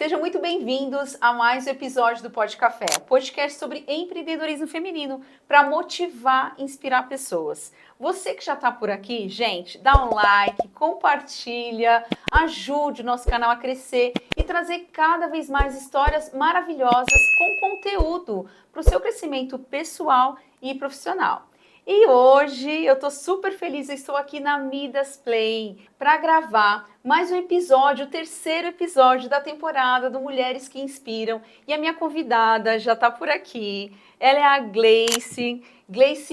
Sejam muito bem-vindos a mais um episódio do Pod Café, um podcast sobre empreendedorismo feminino para motivar e inspirar pessoas. Você que já está por aqui, gente, dá um like, compartilha, ajude o nosso canal a crescer e trazer cada vez mais histórias maravilhosas com conteúdo para o seu crescimento pessoal e profissional. E hoje eu tô super feliz, eu estou aqui na Midas Play para gravar mais um episódio, o terceiro episódio da temporada do Mulheres que Inspiram. E a minha convidada já tá por aqui, ela é a Gleice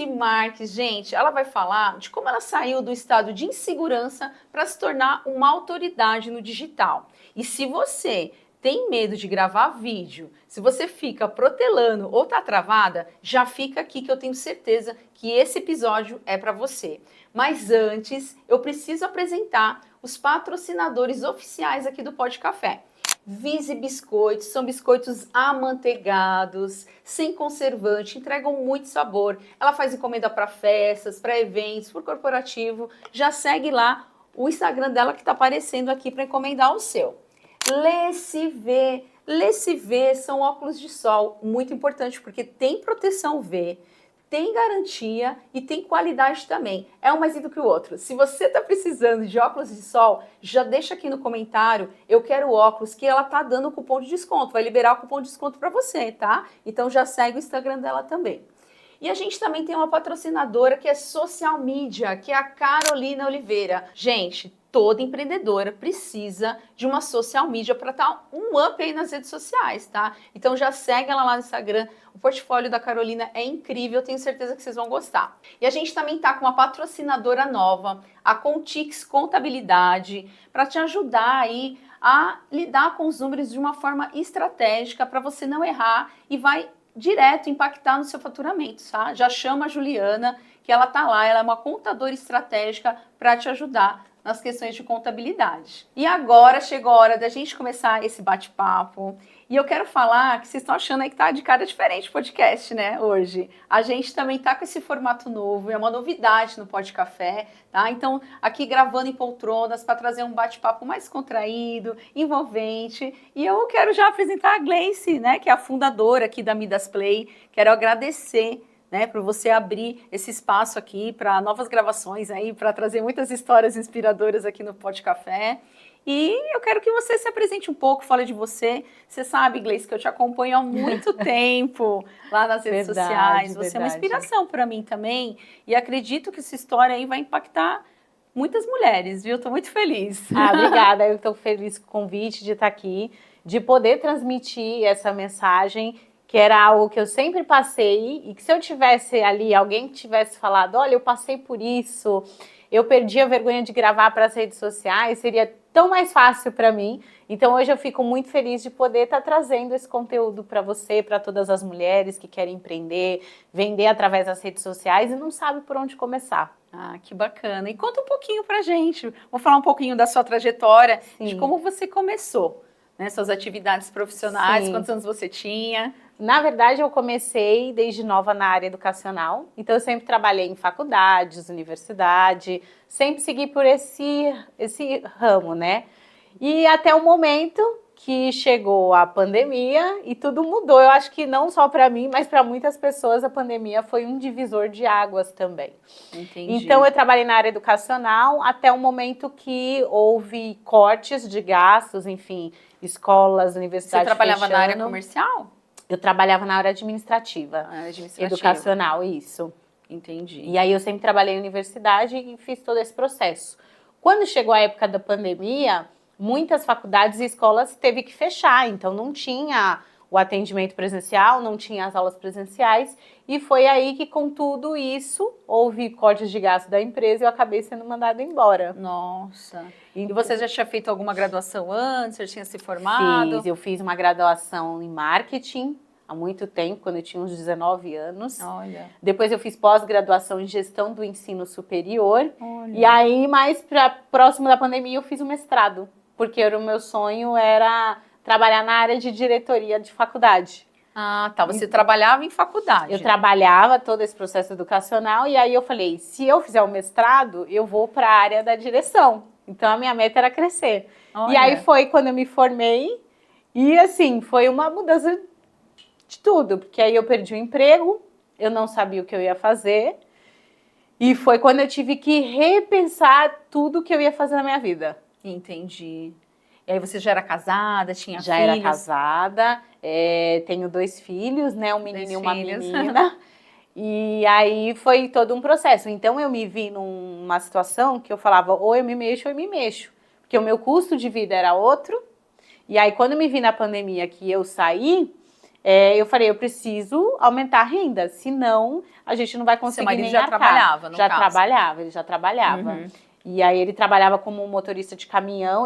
Marques. Gente, ela vai falar de como ela saiu do estado de insegurança para se tornar uma autoridade no digital. E se você tem medo de gravar vídeo, se você fica protelando ou tá travada, já fica aqui que eu tenho certeza que esse episódio é para você. Mas antes, eu preciso apresentar os patrocinadores oficiais aqui do Pod Café. Vise Biscoitos, são biscoitos amanteigados, sem conservante, entregam muito sabor. Ela faz encomenda para festas, para eventos, por corporativo. Já segue lá o Instagram dela que está aparecendo aqui para encomendar o seu. LCV são óculos de sol, muito importante porque tem proteção UV, tem garantia e tem qualidade também. É um mais lindo que o outro. Se você está precisando de óculos de sol, já deixa aqui no comentário, eu quero óculos, que ela tá dando cupom de desconto, vai liberar o cupom de desconto para você, tá? Então já segue o Instagram dela também. E a gente também tem uma patrocinadora que é social media, que é a Carolina Oliveira. Gente, toda empreendedora precisa de uma social media para dar um up aí nas redes sociais, tá? Então já segue ela lá no Instagram. O portfólio da Carolina é incrível, tenho certeza que vocês vão gostar. E a gente também tá com uma patrocinadora nova, a Contix Contabilidade, para te ajudar aí a lidar com os números de uma forma estratégica para você não errar e vai direto impactar no seu faturamento, tá? Já chama a Juliana, que ela tá lá, ela é uma contadora estratégica para te ajudar nas questões de contabilidade. E agora chegou a hora da gente começar esse bate-papo. E eu quero falar que vocês estão achando aí que tá de cara diferente o podcast, né, hoje. A gente também tá com esse formato novo, é uma novidade no Pod Café, tá? Então, aqui gravando em poltronas para trazer um bate-papo mais contraído, envolvente. E eu quero já apresentar a Gleice, né, que é a fundadora aqui da Midas Play. Quero agradecer, né, por você abrir esse espaço aqui para novas gravações aí, para trazer muitas histórias inspiradoras aqui no Pod Café. E eu quero que você se apresente um pouco, fale de você. Você sabe, Gleice, que eu te acompanho há muito tempo lá nas redes sociais. Você é uma inspiração para mim também. E acredito que essa história aí vai impactar muitas mulheres, viu? Estou muito feliz. Obrigada. Eu estou feliz com o convite de estar aqui, de poder transmitir essa mensagem, que era algo que eu sempre passei, e que se eu tivesse ali, alguém que tivesse falado, olha, eu passei por isso, eu perdi a vergonha de gravar para as redes sociais, seria tão mais fácil para mim. Então hoje eu fico muito feliz de poder estar trazendo esse conteúdo para você, para todas as mulheres que querem empreender, vender através das redes sociais e não sabe por onde começar. Ah, que bacana. E conta um pouquinho pra gente, vou falar um pouquinho da sua trajetória, Sim. de como você começou, né, suas atividades profissionais, Sim. Quantos anos você tinha? Na verdade, eu comecei desde nova na área educacional, então eu sempre trabalhei em faculdades, universidade, sempre segui por esse ramo, né? E até o momento que chegou a pandemia e tudo mudou. Eu acho que não só para mim, mas para muitas pessoas a pandemia foi um divisor de águas também. Entendi. Então eu trabalhei na área educacional até o momento que houve cortes de gastos, enfim, escolas, universidades Você trabalhava fechando. na área comercial? Eu trabalhava na área administrativa, educacional, isso. Entendi. E aí eu sempre trabalhei em universidade e fiz todo esse processo. Quando chegou a época da pandemia, muitas faculdades e escolas teve que fechar, então não tinha o atendimento presencial, não tinha as aulas presenciais, e foi aí que com tudo isso houve cortes de gasto da empresa e eu acabei sendo mandada embora. Nossa. Então, e você já tinha feito alguma graduação antes? Já tinha se formado? eu fiz uma graduação em marketing há muito tempo, quando eu tinha uns 19 anos. Olha. Depois eu fiz pós-graduação em gestão do ensino superior. Olha. E aí, mais próximo da pandemia, eu fiz o mestrado, porque o meu sonho era trabalhar na área de diretoria de faculdade. Ah, tá. Você trabalhava em faculdade. Eu trabalhava todo esse processo educacional e aí eu falei, se eu fizer o mestrado, eu vou para a área da direção. Então, a minha meta era crescer. Olha. E aí foi quando eu me formei E assim, foi uma mudança de tudo, porque aí eu perdi o emprego, eu não sabia o que eu ia fazer, e foi quando eu tive que repensar tudo que eu ia fazer na minha vida. Entendi. E aí você já era casada, tinha Já filhos? era casada, tenho 2 filhos, né? Um menino e uma filhos. menina. E aí foi todo um processo. Então eu me vi numa situação que eu falava, ou eu me mexo ou eu me mexo. Porque o meu custo de vida era outro. E aí quando eu me vi na pandemia que eu saí, eu falei, eu preciso aumentar a renda, senão a gente não vai conseguir Seu marido nem já arcar. trabalhava, no Já caso. trabalhava, ele já trabalhava. Uhum. E aí ele trabalhava como motorista de caminhão,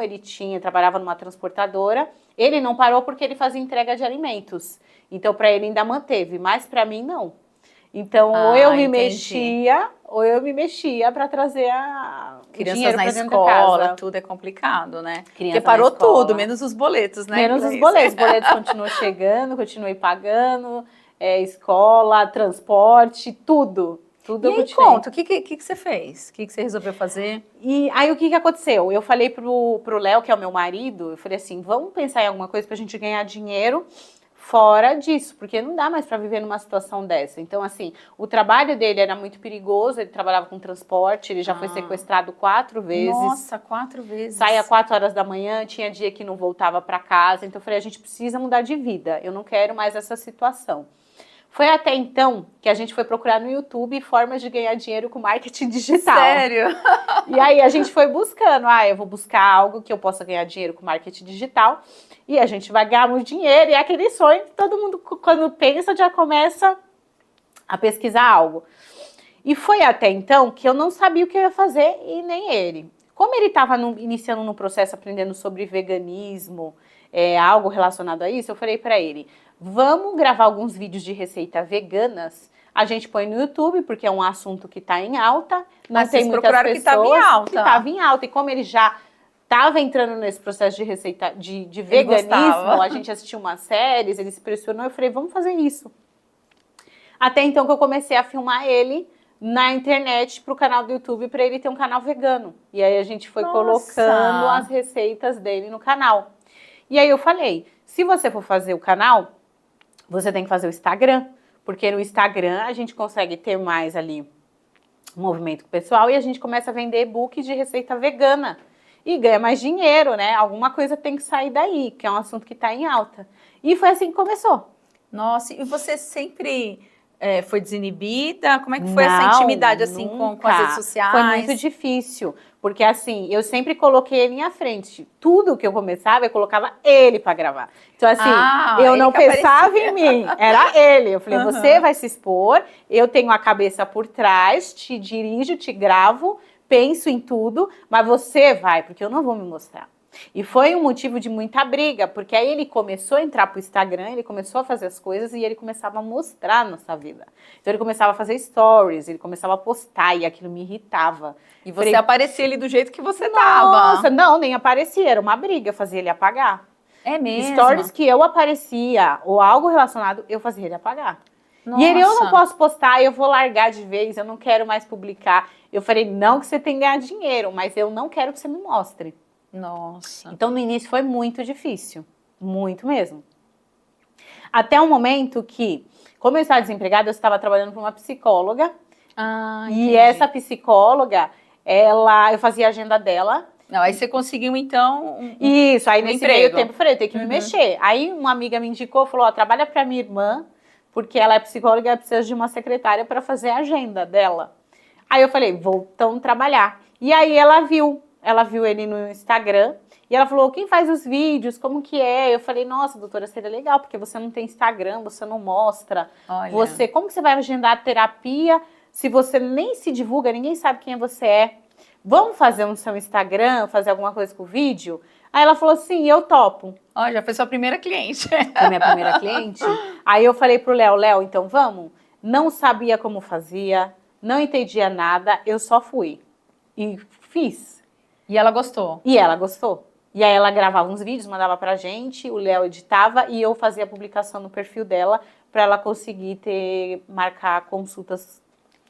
trabalhava numa transportadora. Ele não parou porque ele fazia entrega de alimentos. Então para ele ainda manteve, mas para mim não. Então ou eu me mexia, ou eu me mexia para trazer crianças dinheiro na para dentro da escola, casa. tudo é complicado, né? Criança Porque parou na escola. tudo, menos os boletos, né? Menos os boletos. Os boletos continuam chegando, continuei pagando, escola, transporte, tudo. Tudo E eu aí, continuei. conta, o que você fez? O que você resolveu fazer? E aí, o que aconteceu? Eu falei pro Léo, que é o meu marido, eu falei assim, vamos pensar em alguma coisa pra gente ganhar dinheiro fora disso, porque não dá mais pra viver numa situação dessa. Então, assim, o trabalho dele era muito perigoso, ele trabalhava com transporte, ele já foi sequestrado 4 vezes. Nossa, 4 vezes. Saía 4 horas da manhã, tinha dia que não voltava pra casa. Então, eu falei, a gente precisa mudar de vida, eu não quero mais essa situação. Foi até então que a gente foi procurar no YouTube formas de ganhar dinheiro com marketing digital. Sério? E aí a gente foi buscando, eu vou buscar algo que eu possa ganhar dinheiro com marketing digital e a gente vai ganhar muito dinheiro. E é aquele sonho que todo mundo, quando pensa, já começa a pesquisar algo. E foi até então que eu não sabia o que eu ia fazer e nem ele. Como ele estava iniciando no processo, aprendendo sobre veganismo, algo relacionado a isso, eu falei para ele, vamos gravar alguns vídeos de receita veganas. A gente põe no YouTube, porque é um assunto que está em alta. Não tem muitas pessoas que estava em alta. Que estava em alta. E como ele já estava entrando nesse processo de receita de veganismo, a gente assistiu umas séries, ele se pressionou, eu falei, vamos fazer isso. Até então que eu comecei a filmar ele na internet para o canal do YouTube, para ele ter um canal vegano. E aí a gente foi colocando as receitas dele no canal. E aí eu falei, se você for fazer o canal, você tem que fazer o Instagram, porque no Instagram a gente consegue ter mais ali um movimento com o pessoal e a gente começa a vender e-book de receita vegana e ganha mais dinheiro, né? Alguma coisa tem que sair daí, que é um assunto que está em alta. E foi assim que começou. Nossa, e você sempre foi desinibida? Como é que foi essa intimidade assim com as redes sociais? Foi muito difícil, porque assim, eu sempre coloquei ele à frente. Tudo que eu começava, eu colocava ele para gravar. Então assim, eu não pensava em mim, era ele. Eu falei, você vai se expor, eu tenho a cabeça por trás, te dirijo, te gravo, penso em tudo, mas você vai, porque eu não vou me mostrar. E foi um motivo de muita briga, porque aí ele começou a entrar pro Instagram, ele começou a fazer as coisas e ele começava a mostrar a nossa vida. Então ele começava a fazer stories, ele começava a postar e aquilo me irritava. E você aparecia ali do jeito que você tava. Nossa, não, nem aparecia, era uma briga, eu fazia ele apagar. É mesmo? Stories que eu aparecia ou algo relacionado, eu fazia ele apagar. Nossa. E ele, eu não posso postar, eu vou largar de vez, eu não quero mais publicar. Eu falei, não que você tem que ganhar dinheiro, mas eu não quero que você me mostre. Nossa. Então, no início foi muito difícil, muito mesmo. Até o momento que, como eu estava desempregada, eu estava trabalhando com uma psicóloga. E essa psicóloga, eu fazia a agenda dela. Não, aí você conseguiu, então, Isso, aí nesse meio tempo eu falei, eu tenho que me mexer. Aí uma amiga me indicou, falou, trabalha para minha irmã, porque ela é psicóloga e ela precisa de uma secretária para fazer a agenda dela. Aí eu falei, vou então trabalhar. E aí ela viu ele no Instagram e ela falou, quem faz os vídeos, como que é? Eu falei, nossa, doutora, seria legal, porque você não tem Instagram, você não mostra. Olha. Como que você vai agendar terapia se você nem se divulga, ninguém sabe quem você é? Vamos fazer um seu Instagram, fazer alguma coisa com o vídeo? Aí ela falou, sim, eu topo. Ó, já foi sua primeira cliente. Foi minha primeira cliente. Aí eu falei pro Léo, então vamos? Não sabia como fazia, não entendia nada, eu só fui. E fiz. E ela gostou? E ela gostou. E aí ela gravava uns vídeos, mandava pra gente, o Léo editava e eu fazia a publicação no perfil dela para ela conseguir marcar consultas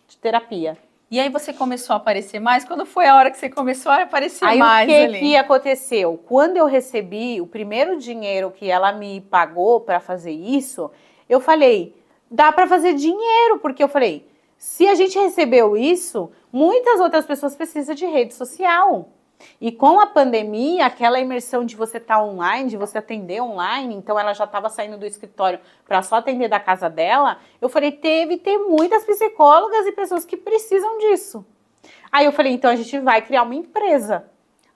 de terapia. E aí você começou a aparecer mais? Quando foi a hora que você começou a aparecer Aí mais o que ali? que aconteceu? Quando eu recebi o primeiro dinheiro que ela me pagou para fazer isso, eu falei, dá para fazer dinheiro, porque eu falei, se a gente recebeu isso, muitas outras pessoas precisam de rede social. E com a pandemia, aquela imersão de você estar online, de você atender online, então ela já estava saindo do escritório para só atender da casa dela, eu falei, tem muitas psicólogas e pessoas que precisam disso. Aí eu falei, então a gente vai criar uma empresa.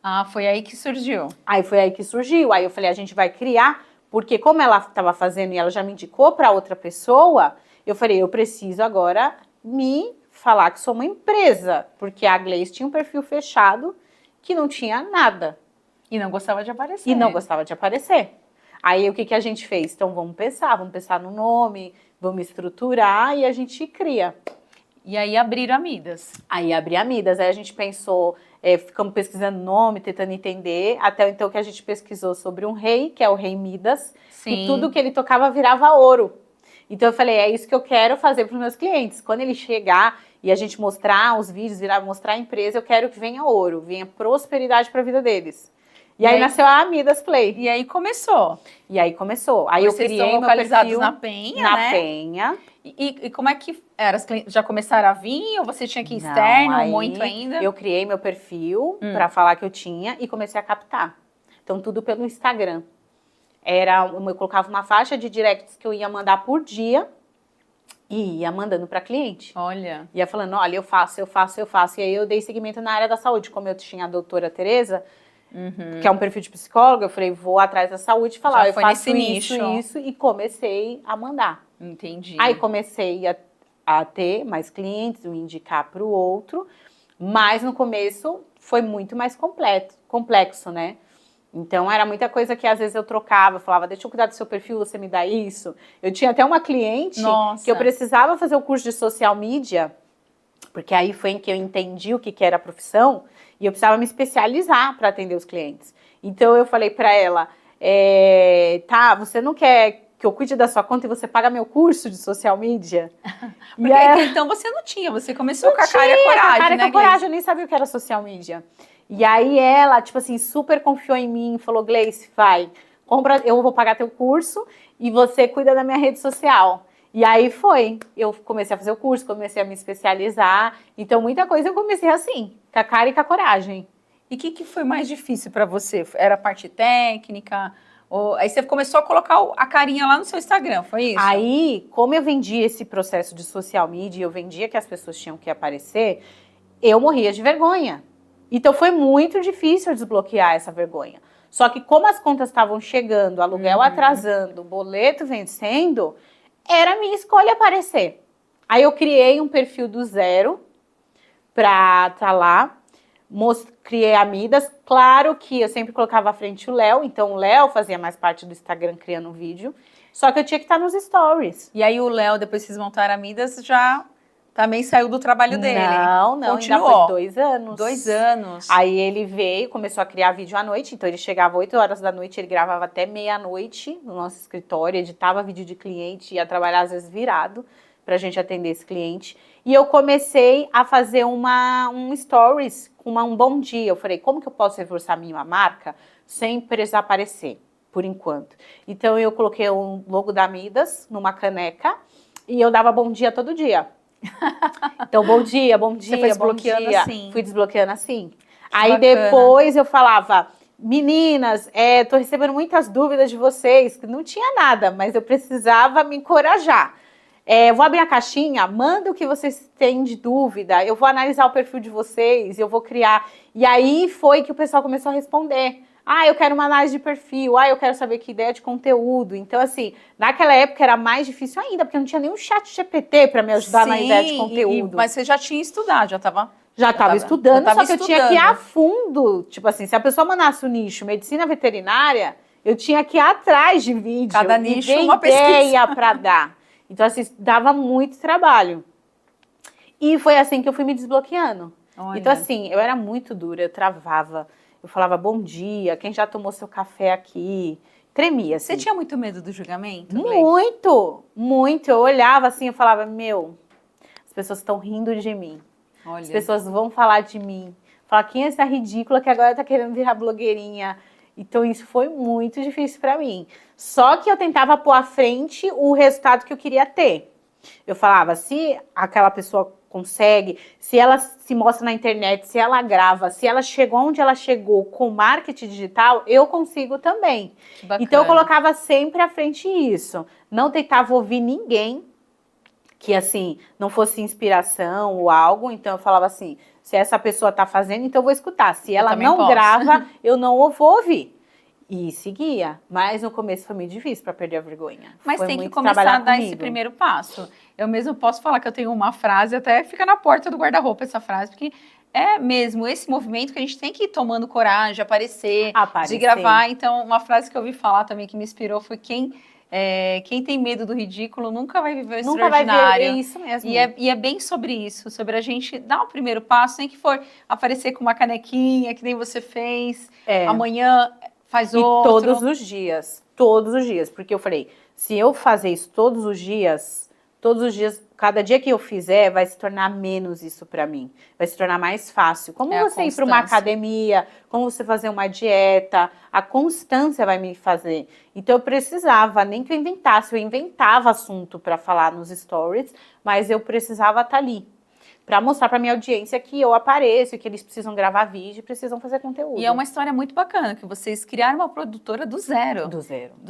Ah, foi aí que surgiu. Aí foi aí que surgiu. Aí eu falei, a gente vai criar, porque como ela estava fazendo e ela já me indicou para outra pessoa, eu falei, eu preciso agora me falar que sou uma empresa, porque a Gleice tinha um perfil fechado que não tinha nada. E não gostava de aparecer. E não gostava de aparecer. Aí o que, que a gente fez? Então vamos pensar no nome, vamos estruturar e a gente cria. E aí abriram a Midas. Aí abri a Midas, aí a gente pensou, ficamos pesquisando nome, tentando entender, até então que a gente pesquisou sobre um rei, que é o rei Midas, Sim. e tudo que ele tocava virava ouro. Então eu falei, é isso que eu quero fazer para os meus clientes. Quando ele chegar e a gente mostrar os vídeos, mostrar a empresa, eu quero que venha ouro, venha prosperidade para a vida deles. E aí nasceu a Midas Play. E aí começou. Aí eu Vocês criei estão meu localizados perfil na Penha, na né? Penha. E como é que era? Já começaram a vir ou você tinha que ir Não, externo aí muito ainda? Eu criei meu perfil para falar que eu tinha e comecei a captar. Então, tudo pelo Instagram. Eu colocava uma faixa de directs que eu ia mandar por dia e ia mandando para cliente. Olha. Ia falando, olha, eu faço. E aí eu dei seguimento na área da saúde. Como eu tinha a doutora Tereza, que é um perfil de psicóloga, eu falei, vou atrás da saúde e falar, eu faço isso, e comecei a mandar. Entendi. Aí comecei a ter mais clientes, me indicar para o outro, mas no começo foi muito mais complexo, né? Então era muita coisa que às vezes eu trocava, falava, deixa eu cuidar do seu perfil, você me dá isso. Eu tinha até uma cliente que eu precisava fazer o curso de social media, porque aí foi em que eu entendi o que era a profissão, e eu precisava me especializar para atender os clientes. Então eu falei para ela, tá, você não quer que eu cuide da sua conta e você paga meu curso de social media? Porque aí, então você não tinha, você começou com a cara e a coragem, com a cara e né, com a coragem, eu nem sabia o que era social media. E aí ela, tipo assim, super confiou em mim, falou, Gleice, vai, eu vou pagar teu curso e você cuida da minha rede social. E aí eu comecei a fazer o curso, comecei a me especializar, então muita coisa eu comecei assim, com a cara e com a coragem. E o que foi mais difícil para você? Era a parte técnica? Aí você começou a colocar a carinha lá no seu Instagram, foi isso? Aí, como eu vendi esse processo de social media, eu vendia que as pessoas tinham que aparecer, eu morria de vergonha. Então foi muito difícil desbloquear essa vergonha. Só que como as contas estavam chegando, aluguel atrasando, boleto vencendo, era a minha escolha aparecer. Aí eu criei um perfil do zero pra estar lá, criei a Midas. Claro que eu sempre colocava à frente o Léo, então o Léo fazia mais parte do Instagram criando um vídeo, só que eu tinha que estar nos stories. E aí o Léo, depois que vocês montaram a Midas, já também saiu do trabalho dele? Não, continuou. Ainda foi 2 anos. 2 anos. Aí ele veio, começou a criar vídeo à noite, então ele chegava 8 horas da noite, ele gravava até meia-noite no nosso escritório, editava vídeo de cliente, ia trabalhar às vezes virado pra gente atender esse cliente. E eu comecei a fazer um stories com um bom dia. Eu falei, como que eu posso reforçar a minha marca sem precisar aparecer, por enquanto? Então eu coloquei o logo da Midas numa caneca e eu dava bom dia todo dia. Então, bom dia, Você foi desbloqueando assim. Fui desbloqueando assim. Aí depois eu falava, meninas, tô recebendo muitas dúvidas de vocês, que não tinha nada, mas eu precisava me encorajar. Vou abrir a caixinha, manda o que vocês têm de dúvida, eu vou analisar o perfil de vocês, eu vou criar. E aí foi que o pessoal começou a responder. Ah, eu quero uma análise de perfil, eu quero saber que ideia de conteúdo. Então, assim, naquela época era mais difícil ainda, porque não tinha nenhum chat GPT para me ajudar na ideia de conteúdo. Mas você já tinha estudado, já estava estudando, só que eu tinha que ir a fundo. Tipo assim, se a pessoa mandasse o nicho medicina veterinária, eu tinha que ir atrás de vídeo. Cada nicho e uma pesquisa. Ideia para dar. Então, assim, dava muito trabalho. E foi assim que eu fui me desbloqueando. Olha. Então, assim, eu era muito dura, eu travava. Eu falava, bom dia, quem já tomou seu café aqui? Tremia, assim. Você tinha muito medo do julgamento? Muito, muito. Eu olhava assim, eu falava, as pessoas estão rindo de mim. Olha. As pessoas vão falar de mim. Falar, quem é essa ridícula que agora tá querendo virar blogueirinha? Então, isso foi muito difícil para mim. Só que eu tentava pôr à frente o resultado que eu queria ter. Eu falava, se aquela pessoa consegue, se ela se mostra na internet, se ela grava, se ela chegou onde ela chegou com marketing digital, eu consigo também. Que bacana. Então eu colocava sempre à frente isso. Não tentava ouvir ninguém que assim não fosse inspiração ou algo, então eu falava assim, se essa pessoa tá fazendo, então eu vou escutar. Se ela não grava, eu não vou ouvir. E seguia, mas no começo foi muito difícil para perder a vergonha. Mas foi tem que muito começar trabalhar a dar comigo. esse primeiro passo. Eu mesmo posso falar que eu tenho uma frase, até fica na porta do guarda-roupa essa frase, porque é mesmo esse movimento que a gente tem que ir tomando coragem, aparecer, de gravar. Então, uma frase que eu ouvi falar também que me inspirou foi quem tem medo do ridículo nunca vai viver o extraordinário. Vai ver, é isso mesmo. E é bem sobre isso, sobre a gente dar o primeiro passo, nem que for aparecer com uma canequinha, que nem você fez, amanhã faz outro. Todos os dias, porque eu falei, se eu fazer isso todos os dias, cada dia que eu fizer, vai se tornar menos isso pra mim, vai se tornar mais fácil. Como você ir para uma academia, como você fazer uma dieta, a constância vai me fazer. Então eu precisava, nem que eu inventava assunto para falar nos stories, mas eu precisava estar ali. Para mostrar para minha audiência que eu apareço, que eles precisam gravar vídeo, precisam fazer conteúdo. E é uma história muito bacana, que vocês criaram uma produtora do zero. Do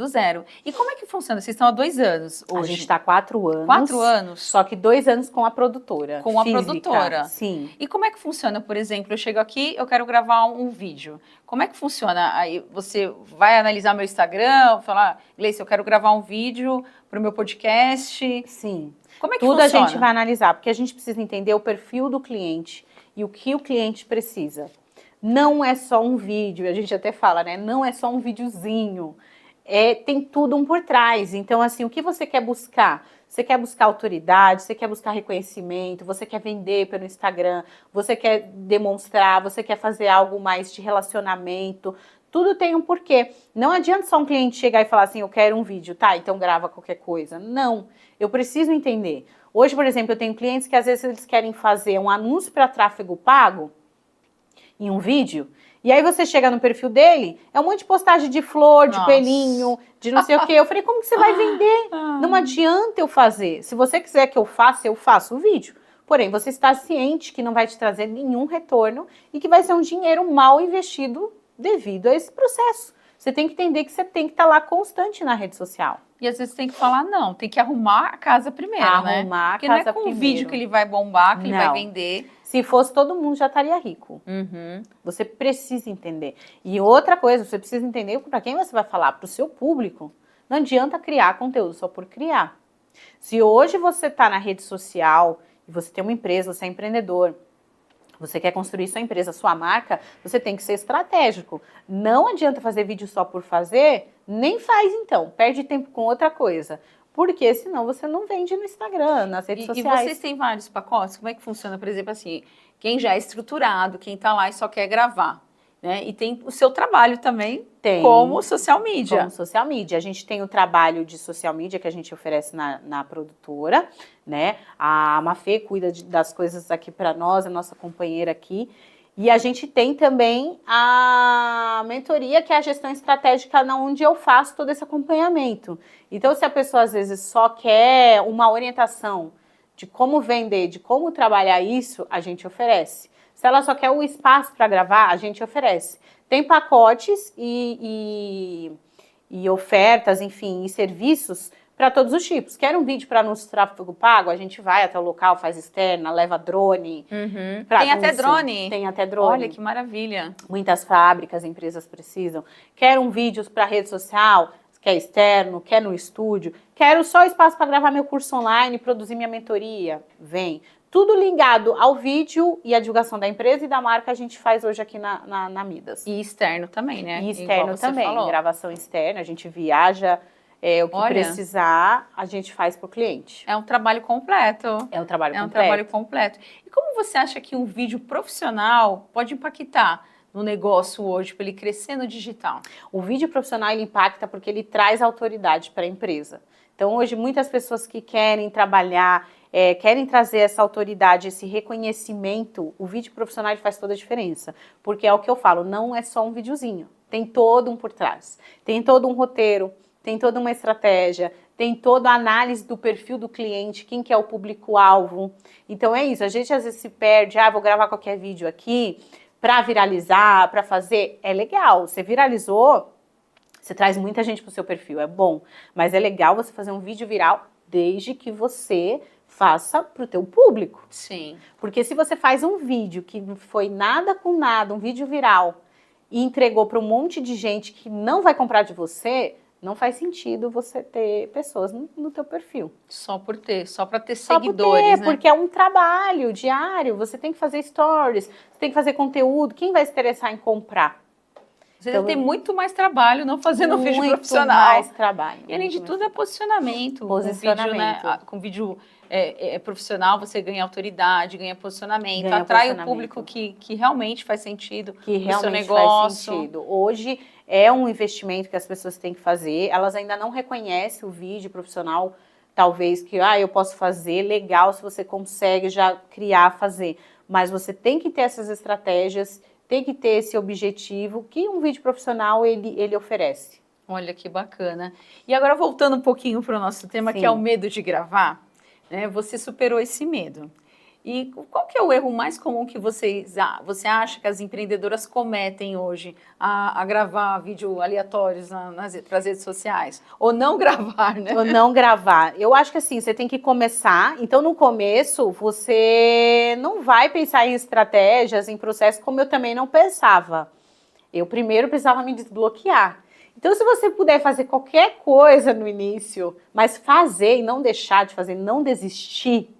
zero. E como é que funciona? Vocês estão há 2 anos hoje. A gente está há 4 anos. 4 anos? Só que 2 anos com a produtora. Com a produtora. Sim. E como é que funciona? Por exemplo, eu chego aqui, eu quero gravar um vídeo. Como é que funciona? Aí você vai analisar meu Instagram, falar, Gleice, eu quero gravar um vídeo para o meu podcast. Sim. Como é que funciona? Tudo a gente vai analisar, porque a gente precisa entender o perfil do cliente e o que o cliente precisa. Não é só um vídeo, a gente até fala, né? Não é só um videozinho. Tem tudo um por trás. Então, assim, o que você quer buscar? Você quer buscar autoridade, você quer buscar reconhecimento, você quer vender pelo Instagram, você quer demonstrar, você quer fazer algo mais de relacionamento. Tudo tem um porquê. Não adianta só um cliente chegar e falar assim, eu quero um vídeo, tá, então grava qualquer coisa. Não, eu preciso entender. Hoje, por exemplo, eu tenho clientes que às vezes eles querem fazer um anúncio para tráfego pago em um vídeo, e aí você chega no perfil dele, é um monte de postagem de flor, de coelhinho, de não sei o quê. Eu falei, como que você vai vender? Não adianta eu fazer. Se você quiser que eu faço o vídeo. Porém, você está ciente que não vai te trazer nenhum retorno e que vai ser um dinheiro mal investido devido a esse processo. Você tem que entender que você tem que estar lá constante na rede social. E às vezes tem que falar, não, tem que arrumar a casa primeiro, né? Arrumar a casa primeiro. Porque não é com o vídeo que ele vai bombar, que ele vai vender. Se fosse, todo mundo já estaria rico. Você precisa entender. E outra coisa, você precisa entender para quem você vai falar, para o seu público. Não adianta criar conteúdo só por criar. Se hoje você está na rede social e você tem uma empresa, você é empreendedor, você quer construir sua empresa, sua marca, você tem que ser estratégico. Não adianta fazer vídeo só por fazer, nem faz então, perde tempo com outra coisa. Porque senão você não vende no Instagram, nas redes sociais. E vocês têm vários pacotes? Como é que funciona? Por exemplo, assim, quem já é estruturado, quem está lá e só quer gravar, né? E tem o seu trabalho também como social media. Como social media. A gente tem o trabalho de social media que a gente oferece na produtora, né? A Mafê cuida das coisas aqui para nós, a nossa companheira aqui. E a gente tem também a mentoria, que é a gestão estratégica, onde eu faço todo esse acompanhamento. Então, se a pessoa às vezes só quer uma orientação de como vender, de como trabalhar isso, a gente oferece. Se ela só quer o espaço para gravar, a gente oferece. Tem pacotes e ofertas, enfim, e serviços para todos os tipos. Quer um vídeo para anúncio de tráfego pago? A gente vai até o local, faz externa, leva drone. Tem até drone? Tem até drone. Olha que maravilha. Muitas fábricas, empresas precisam. Quer um vídeo para rede social? Quer externo? Quer no estúdio? Quero só espaço para gravar meu curso online, produzir minha mentoria? Vem. Tudo ligado ao vídeo e à divulgação da empresa e da marca a gente faz hoje aqui na Midas. E externo também, né? E externo também, gravação externa, a gente viaja, o que precisar, a gente faz para o cliente. É um trabalho completo. É um trabalho completo. É um trabalho completo. E como você acha que um vídeo profissional pode impactar no negócio hoje, para ele crescer no digital? O vídeo profissional, ele impacta porque ele traz autoridade para a empresa. Então, hoje, muitas pessoas que querem trabalhar querem trazer essa autoridade, esse reconhecimento, o vídeo profissional faz toda a diferença. Porque é o que eu falo, não é só um videozinho. Tem todo um por trás. Tem todo um roteiro, tem toda uma estratégia, tem toda a análise do perfil do cliente, quem que é o público-alvo. Então é isso, a gente às vezes se perde, vou gravar qualquer vídeo aqui para viralizar, para fazer. É legal, você viralizou, você traz muita gente para o seu perfil, é bom. Mas é legal você fazer um vídeo viral desde que você faça para o teu público. Sim. Porque se você faz um vídeo que não foi nada com nada, um vídeo viral, e entregou para um monte de gente que não vai comprar de você, não faz sentido você ter pessoas no teu perfil. Só para ter Só seguidores, né? Porque é um trabalho diário, você tem que fazer stories, você tem que fazer conteúdo, quem vai se interessar em comprar? Você então, tem muito mais trabalho não fazendo um vídeo profissional. Muito mais trabalho. E além de tudo é posicionamento. Posicionamento. Com vídeo profissional você ganha autoridade, ganha posicionamento, atrai o público que realmente faz sentido que pro seu realmente negócio. Faz sentido. Hoje é um investimento que as pessoas têm que fazer, elas ainda não reconhecem o vídeo profissional, talvez que eu posso fazer, legal se você consegue já criar, fazer. Mas você tem que ter essas estratégias, tem que ter esse objetivo que um vídeo profissional ele oferece. Olha que bacana. E agora voltando um pouquinho para o nosso tema, Sim. que é o medo de gravar, né? Você superou esse medo. E qual que é o erro mais comum que você acha que as empreendedoras cometem hoje a gravar vídeo aleatórios para as redes sociais? Ou não gravar, né? Ou não gravar. Eu acho que assim, você tem que começar. Então, no começo, você não vai pensar em estratégias, em processos, como eu também não pensava. Eu primeiro precisava me desbloquear. Então, se você puder fazer qualquer coisa no início, mas fazer e não deixar de fazer, não desistir,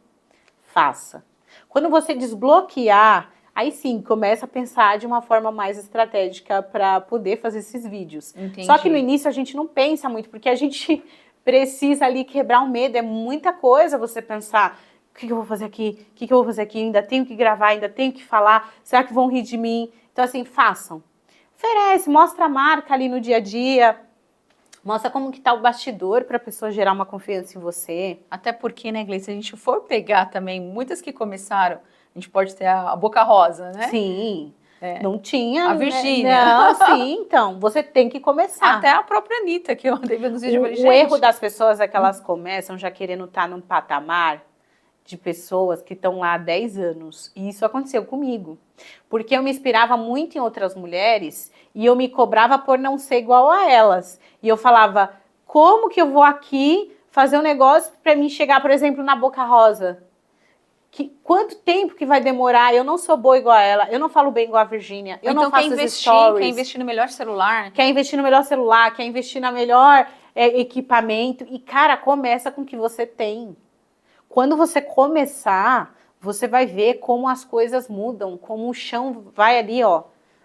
faça. Quando você desbloquear, aí sim, começa a pensar de uma forma mais estratégica para poder fazer esses vídeos. Entendi. Só que no início a gente não pensa muito, porque a gente precisa ali quebrar o medo. É muita coisa você pensar, o que eu vou fazer aqui? O que eu vou fazer aqui? Ainda tenho que gravar, ainda tenho que falar. Será que vão rir de mim? Então assim, façam. Oferece, mostra a marca ali no dia a dia. Mostra como que tá o bastidor para a pessoa gerar uma confiança em você. Até porque, né, Gleice, se a gente for pegar também, muitas que começaram, a gente pode ter a Boca Rosa, né? Sim, não tinha. A Virgínia. Não, sim, então, você tem que começar. Até a própria Anitta, que eu andei vendo nos vídeos. O erro das pessoas é que elas começam já querendo estar num patamar de pessoas que estão lá há 10 anos. E isso aconteceu comigo. Porque eu me inspirava muito em outras mulheres e eu me cobrava por não ser igual a elas. E eu falava, como que eu vou aqui fazer um negócio para mim chegar, por exemplo, na Boca Rosa? Quanto tempo que vai demorar? Eu não sou boa igual a ela, eu não falo bem igual a Virgínia, eu não faço stories. Quer investir no melhor celular. Quer investir no melhor celular, quer investir na melhor equipamento. E, cara, começa com o que você tem. Quando você começar, você vai ver como as coisas mudam, como o chão vai ali,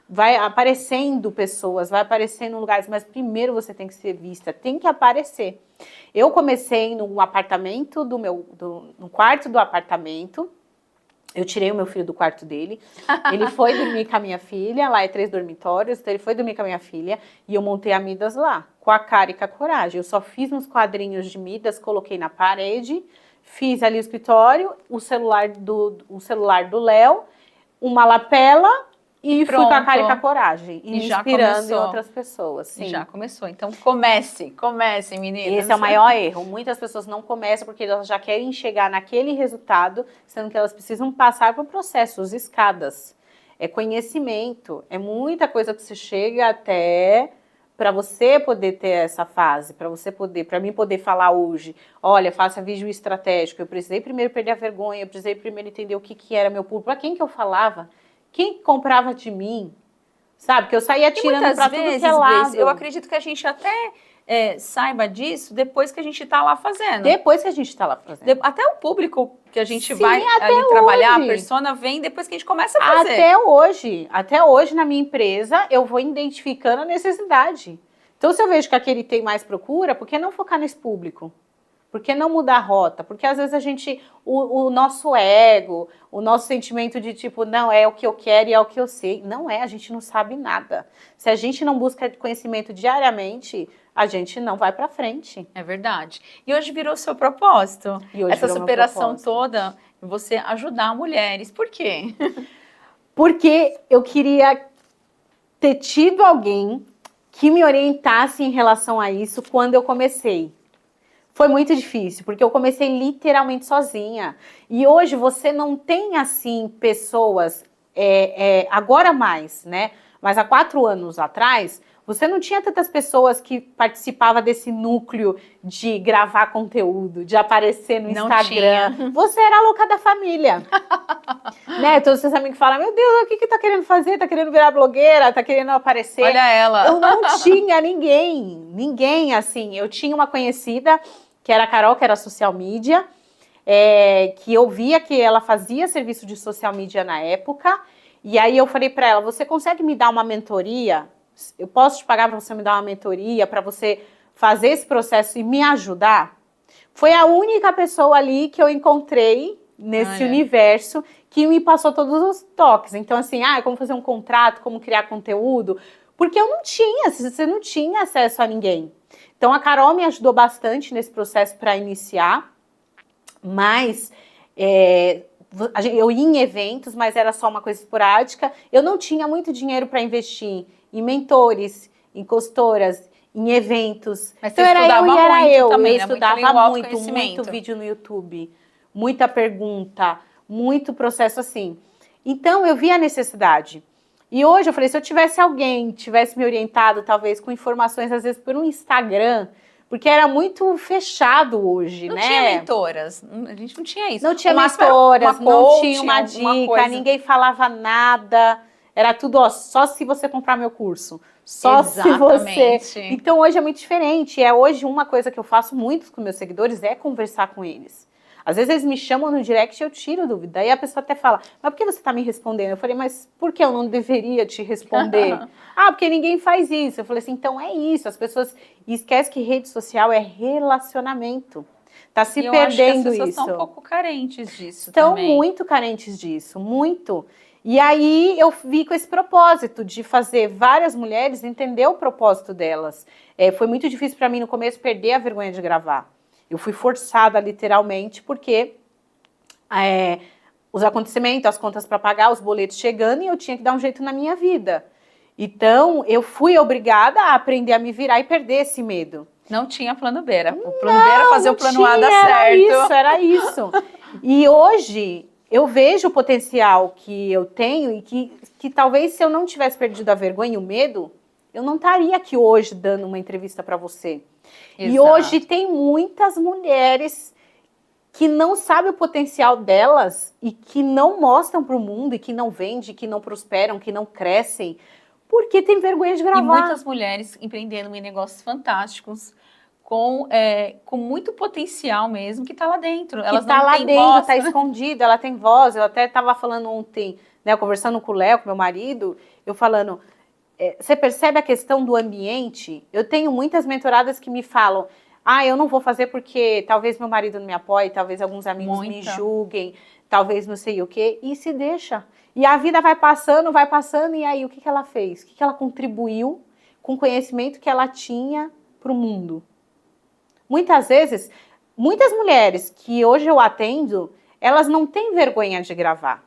vai aparecendo pessoas, vai aparecendo lugares, mas primeiro você tem que ser vista, tem que aparecer. Eu comecei no apartamento no quarto do apartamento, eu tirei o meu filho do quarto dele, ele foi dormir com a minha filha, lá é 3 dormitórios, então ele foi dormir com a minha filha e eu montei a Midas lá, com a cara e com a coragem. Eu só fiz uns quadrinhos de Midas, coloquei na parede, fiz ali o escritório, o celular do Léo, uma lapela e fui com a cara e com a coragem. E inspirando em outras pessoas. Sim. E já começou. Então comecem, meninas. Esse é o maior erro. Muitas pessoas não começam porque elas já querem chegar naquele resultado, sendo que elas precisam passar por processos, escadas. É conhecimento, é muita coisa que você chega até para você poder ter essa fase, para mim poder falar hoje, olha, faça vídeo estratégico, eu precisei primeiro perder a vergonha, eu precisei primeiro entender o que era meu público, para quem que eu falava, quem comprava de mim, sabe, que eu saía tirando para tudo que é lado. Eu acredito que a gente até saiba disso depois que a gente está lá fazendo. Depois que a gente está lá fazendo. Até o público que a gente vai ali trabalhar, a persona vem depois que a gente começa a fazer. Até hoje na minha empresa, eu vou identificando a necessidade. Então, se eu vejo que aquele tem mais procura, por que não focar nesse público? Por que não mudar a rota? Porque às vezes o nosso ego, o nosso sentimento de tipo, não, é o que eu quero e é o que eu sei. Não é, a gente não sabe nada. Se a gente não busca conhecimento diariamente, a gente não vai para frente. É verdade. E hoje virou seu propósito. E hoje essa virou meu superação propósito. toda, você ajudar mulheres. Por quê? Porque eu queria ter tido alguém que me orientasse em relação a isso quando eu comecei. Foi muito difícil, porque eu comecei literalmente sozinha. E hoje você não tem, assim, pessoas, agora mais, né? Mas há 4 anos atrás, você não tinha tantas pessoas que participavam desse núcleo de gravar conteúdo, de aparecer no Instagram. Você era a louca da família. Né? Todos os seus amigos falam, meu Deus, o que tá querendo fazer? Tá querendo virar blogueira? Tá querendo aparecer? Olha ela. Eu não tinha ninguém assim. Eu tinha uma conhecida, que era a Carol, que era social media, que eu via que ela fazia serviço de social media na época, e aí eu falei para ela, você consegue me dar uma mentoria? Eu posso te pagar para você me dar uma mentoria, para você fazer esse processo e me ajudar? Foi a única pessoa ali que eu encontrei nesse universo que me passou todos os toques. Então, assim, como fazer um contrato, como criar conteúdo, porque eu não tinha, você não tinha acesso a ninguém. Então, a Carol me ajudou bastante nesse processo para iniciar, mas eu ia em eventos, mas era só uma coisa esporádica. Eu não tinha muito dinheiro para investir em mentores, em consultoras, em eventos. Mas então era eu e era eu. Também, eu estudava muito vídeo no YouTube, muita pergunta, muito processo assim. Então eu vi a necessidade. E hoje eu falei, se eu tivesse alguém, tivesse me orientado, talvez com informações, às vezes por um Instagram, porque era muito fechado hoje, né? Não tinha mentoras, a gente não tinha isso. Não tinha mentoras, não tinha uma dica, ninguém falava nada. Era tudo, só se você comprar meu curso. Só Exatamente. se você... Então, hoje é muito diferente. Hoje, uma coisa que eu faço muito com meus seguidores é conversar com eles. Às vezes, eles me chamam no direct e eu tiro dúvida. Aí a pessoa até fala, mas por que você está me respondendo? Eu falei, mas por que eu não deveria te responder? Porque ninguém faz isso. Eu falei assim, então é isso. As pessoas esquecem que rede social é relacionamento. Tá se perdendo isso. As pessoas estão um pouco carentes disso também. Estão muito carentes disso, muito. E aí eu vi com esse propósito de fazer várias mulheres entender o propósito delas. Foi muito difícil para mim no começo perder a vergonha de gravar. Eu fui forçada literalmente porque os acontecimentos, as contas para pagar, os boletos chegando e eu tinha que dar um jeito na minha vida. Então eu fui obrigada a aprender a me virar e perder esse medo. Não tinha plano B, era o plano B era fazer o plano A dar certo. Era isso. E hoje eu vejo o potencial que eu tenho e que talvez se eu não tivesse perdido a vergonha e o medo, eu não estaria aqui hoje dando uma entrevista para você. Exato. E hoje tem muitas mulheres que não sabem o potencial delas e que não mostram para o mundo e que não vendem, que não prosperam, que não crescem, porque tem vergonha de gravar. E muitas mulheres empreendendo em negócios fantásticos, com muito potencial mesmo, que está lá dentro. Elas que está lá dentro, está escondida, ela tem voz. Eu até estava falando ontem, né, conversando com o Léo, com meu marido, eu falando, você percebe a questão do ambiente? Eu tenho muitas mentoradas que me falam, eu não vou fazer porque talvez meu marido não me apoie, talvez alguns amigos me julguem, talvez não sei o quê, e se deixa. E a vida vai passando, e aí o que ela fez? O que ela contribuiu com o conhecimento que ela tinha para o mundo? Muitas vezes, muitas mulheres que hoje eu atendo, elas não têm vergonha de gravar.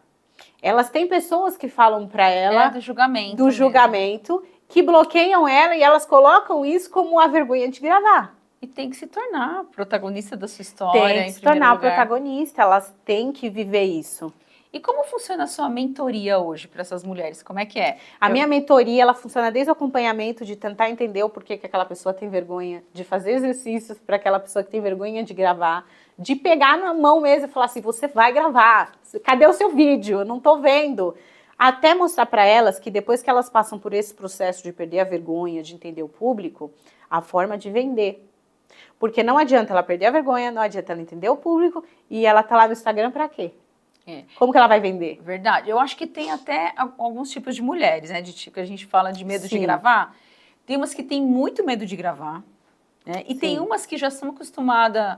Elas têm pessoas que falam para ela do julgamento, que bloqueiam ela e elas colocam isso como a vergonha de gravar. E tem que se tornar protagonista da sua história. Tem que se tornar protagonista, elas têm que viver isso. E como funciona a sua mentoria hoje para essas mulheres? Como é que é? Minha mentoria, ela funciona desde o acompanhamento, de tentar entender o porquê que aquela pessoa tem vergonha, de fazer exercícios para aquela pessoa que tem vergonha de gravar, de pegar na mão mesmo e falar assim, você vai gravar, cadê o seu vídeo? Eu não tô vendo. Até mostrar para elas que depois que elas passam por esse processo de perder a vergonha, de entender o público, a forma de vender. Porque não adianta ela perder a vergonha, não adianta ela entender o público e ela tá lá no Instagram para quê? Como que ela vai vender? Verdade. Eu acho que tem até alguns tipos de mulheres, né? De tipo que a gente fala de medo de gravar. Tem umas que têm muito medo de gravar, né? E tem umas que já são acostumadas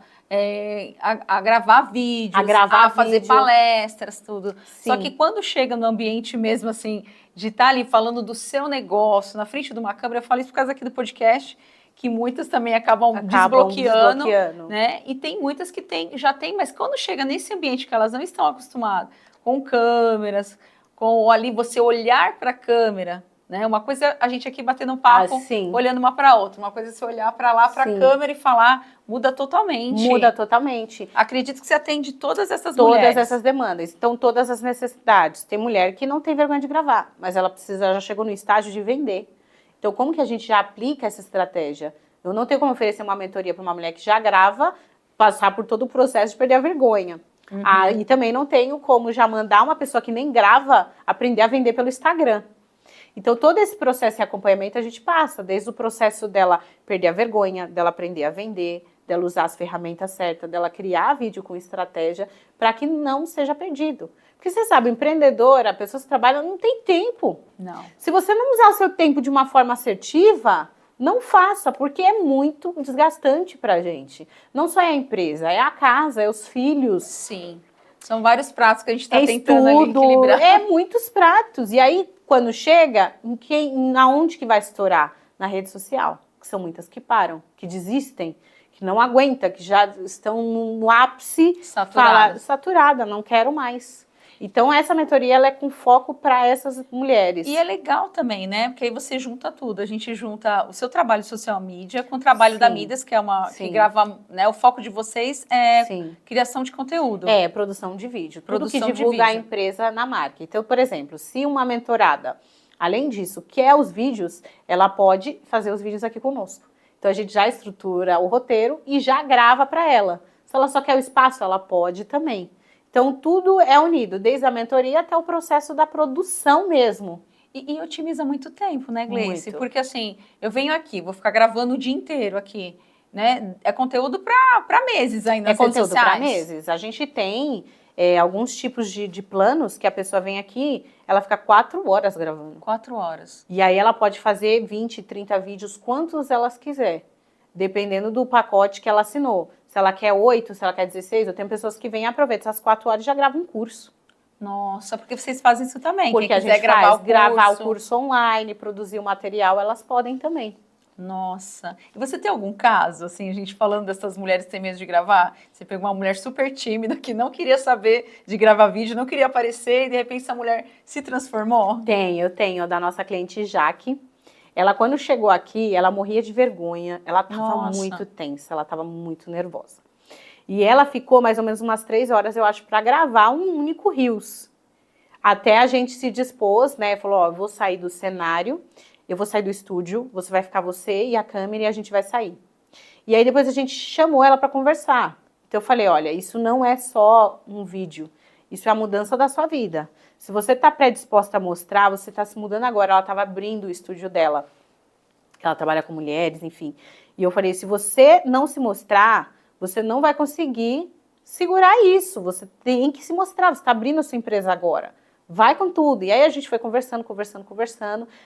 a gravar vídeos, a fazer palestras, tudo. Sim. Só que quando chega no ambiente mesmo assim, de estar ali falando do seu negócio, na frente de uma câmera, eu falo isso por causa aqui do podcast, que muitas também acabam desbloqueando, desbloqueando. né? E tem muitas que já tem, mas quando chega nesse ambiente que elas não estão acostumadas, com câmeras, com ali você olhar para a câmera, né? Uma coisa é a gente aqui batendo um papo, olhando uma para outra, uma coisa é você olhar para lá, para a câmera e falar, muda totalmente. Muda totalmente. Acredito que você atende todas essas mulheres. mulheres. Todas essas demandas. Então, todas as necessidades. Tem mulher que não tem vergonha de gravar, mas ela já chegou no estágio de vender. Então, como que a gente já aplica essa estratégia? Eu não tenho como oferecer uma mentoria para uma mulher que já grava, passar por todo o processo de perder a vergonha. E também não tenho como já mandar uma pessoa que nem grava aprender a vender pelo Instagram. Então, todo esse processo de acompanhamento a gente passa, desde o processo dela perder a vergonha, dela aprender a vender, dela usar as ferramentas certas, dela criar vídeo com estratégia, para que não seja perdido. Porque você sabe, empreendedora, a pessoa que trabalha, não tem tempo. Não. Se você não usar o seu tempo de uma forma assertiva, não faça, porque é muito desgastante para a gente. Não só é a empresa, é a casa, é os filhos. Sim. São vários pratos que a gente está tentando ali equilibrar. É muitos pratos. E aí, quando chega, aonde que vai estourar? Na rede social. Que são muitas que param, que desistem, que não aguentam, que já estão no ápice. Saturada, não quero mais. Então, essa mentoria ela é com foco para essas mulheres. E é legal também, né? Porque aí você junta tudo. A gente junta o seu trabalho social media com o trabalho da Midas, que é que grava, né? O foco de vocês é criação de conteúdo. É, produção de vídeo. Tudo que divulga a empresa na marca. Então, por exemplo, se uma mentorada, além disso, quer os vídeos, ela pode fazer os vídeos aqui conosco. Então, a gente já estrutura o roteiro e já grava para ela. Se ela só quer o espaço, ela pode também. Então, tudo é unido, desde a mentoria até o processo da produção mesmo. E otimiza muito tempo, né, Gleice? Porque assim, eu venho aqui, vou ficar gravando o dia inteiro aqui, né? É conteúdo para meses ainda nas redes sociais. É conteúdo para meses. A gente tem alguns tipos de planos que a pessoa vem aqui, ela fica 4 horas gravando. 4 horas. E aí ela pode fazer 20, 30 vídeos, quantos elas quiser, dependendo do pacote que ela assinou. Se ela quer 8, se ela quer 16, eu tenho pessoas que vêm e aproveitam essas 4 horas e já gravam um curso. Nossa, porque vocês fazem isso também. Porque quem a quiser gente gravar o curso online, produzir o material, elas podem também. Nossa. E você tem algum caso, assim, a gente falando dessas mulheres que têm medo de gravar? Você pegou uma mulher super tímida que não queria saber de gravar vídeo, não queria aparecer e de repente essa mulher se transformou? Eu tenho, da nossa cliente Jaque. Ela, quando chegou aqui, ela morria de vergonha, ela estava muito tensa, ela estava muito nervosa. E ela ficou mais ou menos umas 3 horas, eu acho, para gravar um único Reels. Até a gente se dispôs, né, falou, ó, eu vou sair do cenário, eu vou sair do estúdio, você vai ficar você e a câmera e a gente vai sair. E aí depois a gente chamou ela para conversar. Então eu falei, olha, isso não é só um vídeo, isso é a mudança da sua vida. Se você está predisposta a mostrar, você está se mudando agora. Ela estava abrindo o estúdio dela, que ela trabalha com mulheres, enfim. E eu falei, se você não se mostrar, você não vai conseguir segurar isso. Você tem que se mostrar, você está abrindo a sua empresa agora. Vai com tudo. E aí a gente foi conversando,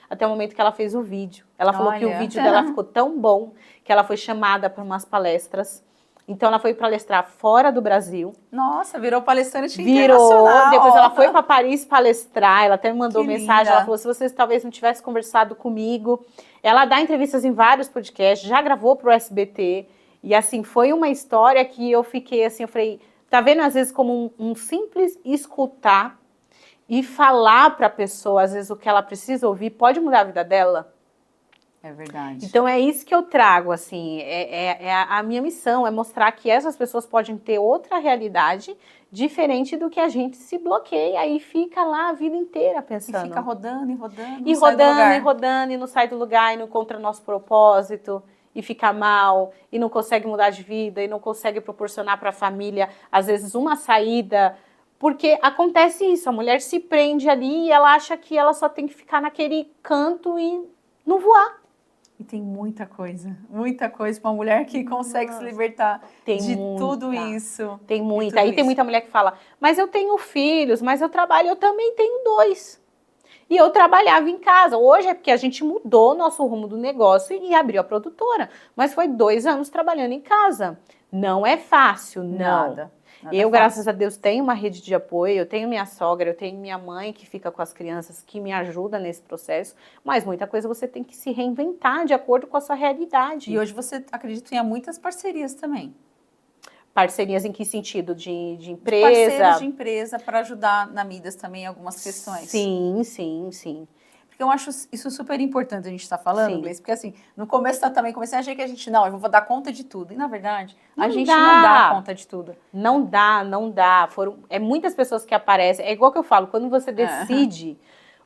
até o momento que ela fez o vídeo. Ela falou que o vídeo dela ficou tão bom que ela foi chamada para umas palestras. Então, ela foi palestrar fora do Brasil. Nossa, virou palestrante internacional. Depois ela foi para Paris palestrar, ela até me mandou mensagem, ela falou, se vocês talvez não tivessem conversado comigo. Ela dá entrevistas em vários podcasts, já gravou para o SBT. E assim, foi uma história que eu fiquei assim, eu falei, tá vendo às vezes como um simples escutar e falar para a pessoa, às vezes, o que ela precisa ouvir, pode mudar a vida dela? É verdade. Então, é isso que eu trago, assim, a minha missão, é mostrar que essas pessoas podem ter outra realidade diferente do que a gente se bloqueia e fica lá a vida inteira pensando. E fica rodando e rodando, e rodando, e não sai do lugar, e não encontra nosso propósito, e fica mal, e não consegue mudar de vida, e não consegue proporcionar para a família, às vezes, uma saída, porque acontece isso, a mulher se prende ali e ela acha que ela só tem que ficar naquele canto e não voar. E tem muita coisa para uma mulher que consegue se libertar de tudo isso. Tem muita. Aí tem muita mulher que fala, mas eu tenho filhos, mas eu trabalho, eu também tenho 2. E eu trabalhava em casa. Hoje é porque a gente mudou o nosso rumo do negócio e abriu a produtora. Mas foi 2 anos trabalhando em casa. Não é fácil, não. Nada. Eu, graças a Deus, tenho uma rede de apoio, eu tenho minha sogra, eu tenho minha mãe que fica com as crianças, que me ajuda nesse processo, mas muita coisa você tem que se reinventar de acordo com a sua realidade. E hoje você, acredito, tenha muitas parcerias também. Parcerias em que sentido? De empresa? Parceiros de empresa para ajudar na Midas também em algumas questões. Sim, sim, sim. Porque eu acho isso super importante a gente estar falando, Sim. Gleice, porque assim, no começo eu também comecei a achar que a gente, não, eu vou dar conta de tudo. E na verdade, a gente não dá conta de tudo. Não dá, não dá. Muitas pessoas que aparecem, é igual que eu falo, quando você decide,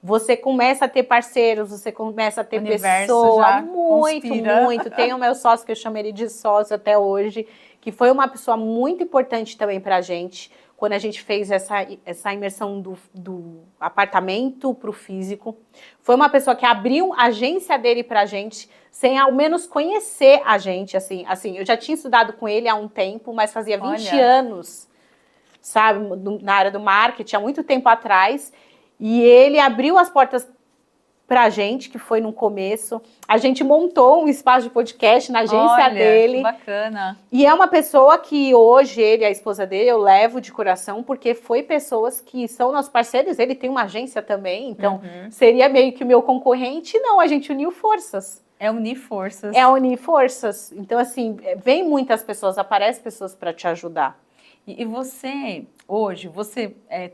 você começa a ter parceiros, você começa a ter pessoas, muito. Tem o meu sócio, que eu chamo ele de sócio até hoje, que foi uma pessoa muito importante também pra gente, quando a gente fez essa imersão do apartamento para o físico. Foi uma pessoa que abriu a agência dele para a gente, sem ao menos conhecer a gente. Assim, eu já tinha estudado com ele há um tempo, mas fazia 20 anos, sabe, na área do marketing, há muito tempo atrás. E ele abriu as portas pra gente, que foi no começo. A gente montou um espaço de podcast na agência dele. Que bacana. E é uma pessoa que hoje, ele e a esposa dele, eu levo de coração, porque foi pessoas que são nossos parceiros. Ele tem uma agência também, então seria meio que o meu concorrente. Não, a gente uniu forças. É unir forças. É unir forças. Então, assim, vem muitas pessoas, aparecem pessoas para te ajudar. E você, hoje,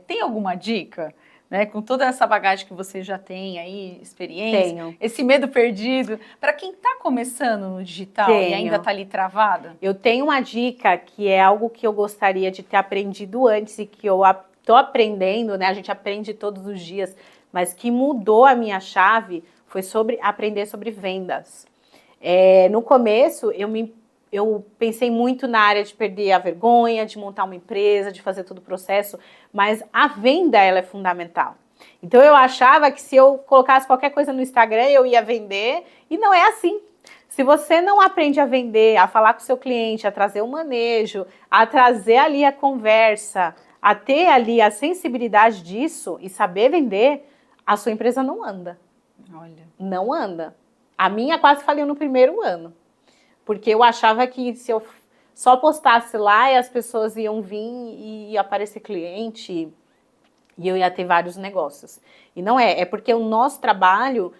tem alguma dica? Né, com toda essa bagagem que você já tem aí, experiência, Tenho. Esse medo perdido, para quem está começando no digital e ainda está ali travado? Eu tenho uma dica que é algo que eu gostaria de ter aprendido antes e que eu estou aprendendo, né? A gente aprende todos os dias, mas que mudou a minha chave foi sobre aprender sobre vendas. No começo, eu pensei muito na área de perder a vergonha, de montar uma empresa, de fazer todo o processo, mas a venda, ela é fundamental. Então, eu achava que se eu colocasse qualquer coisa no Instagram, eu ia vender, e não é assim. Se você não aprende a vender, a falar com o seu cliente, a trazer o manejo, a trazer ali a conversa, a ter ali a sensibilidade disso e saber vender, a sua empresa não anda. Olha. Não anda. A minha quase faliu no primeiro ano. Porque eu achava que se eu só postasse lá, as pessoas iam vir e ia aparecer cliente e eu ia ter vários negócios. E não é porque o nosso trabalho,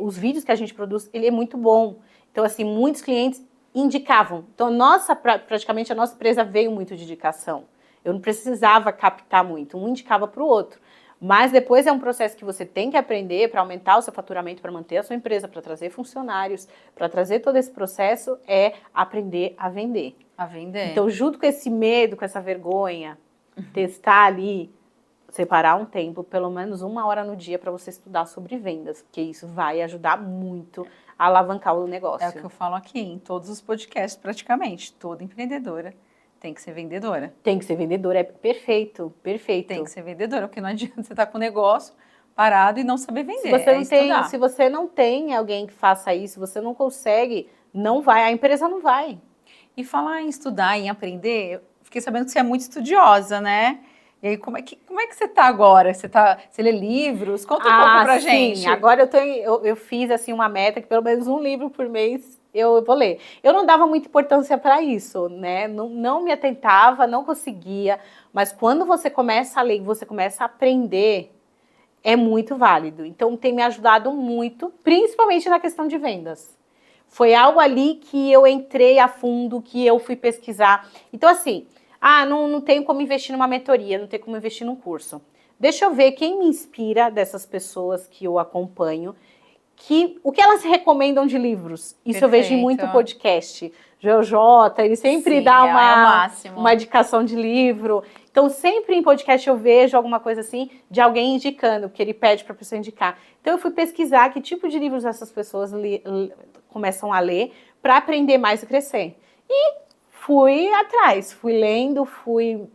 os vídeos que a gente produz, ele é muito bom. Então, assim, muitos clientes indicavam. Então, praticamente a nossa empresa veio muito de indicação. Eu não precisava captar muito, um indicava para o outro. Mas depois é um processo que você tem que aprender para aumentar o seu faturamento, para manter a sua empresa, para trazer funcionários, para trazer todo esse processo, é aprender a vender. A vender. Então, junto com esse medo, com essa vergonha, testar ali, separar um tempo, pelo menos 1 hora no dia para você estudar sobre vendas, porque isso vai ajudar muito a alavancar o negócio. É o que eu falo aqui em todos os podcasts praticamente, toda empreendedora tem que ser vendedora. Tem que ser vendedora, é perfeito, perfeito. Tem que ser vendedora, porque não adianta você estar com o negócio parado e não saber vender. Se você não tem alguém que faça isso, você não consegue, não vai, a empresa não vai. E falar em estudar, em aprender, eu fiquei sabendo que você é muito estudiosa, né? E aí, como é que você está agora? Você lê livros? Conta um pouco pra gente. Sim, agora eu fiz assim uma meta que pelo menos um livro por mês eu vou ler. Eu não dava muita importância para isso, né? Não me atentava, não conseguia. Mas quando você começa a ler, você começa a aprender, é muito válido. Então tem me ajudado muito, principalmente na questão de vendas. Foi algo ali que eu entrei a fundo, que eu fui pesquisar. Então assim, não tenho como investir numa mentoria, não tenho como investir num curso. Deixa eu ver quem me inspira dessas pessoas que eu acompanho, o que elas recomendam de livros. Isso eu vejo em muito podcast. GeoJ, ele sempre dá uma indicação de livro. Então, sempre em podcast eu vejo alguma coisa assim, de alguém indicando, porque ele pede para a pessoa indicar. Então, eu fui pesquisar que tipo de livros essas pessoas começam a ler para aprender mais e crescer. E fui atrás, fui lendo, fui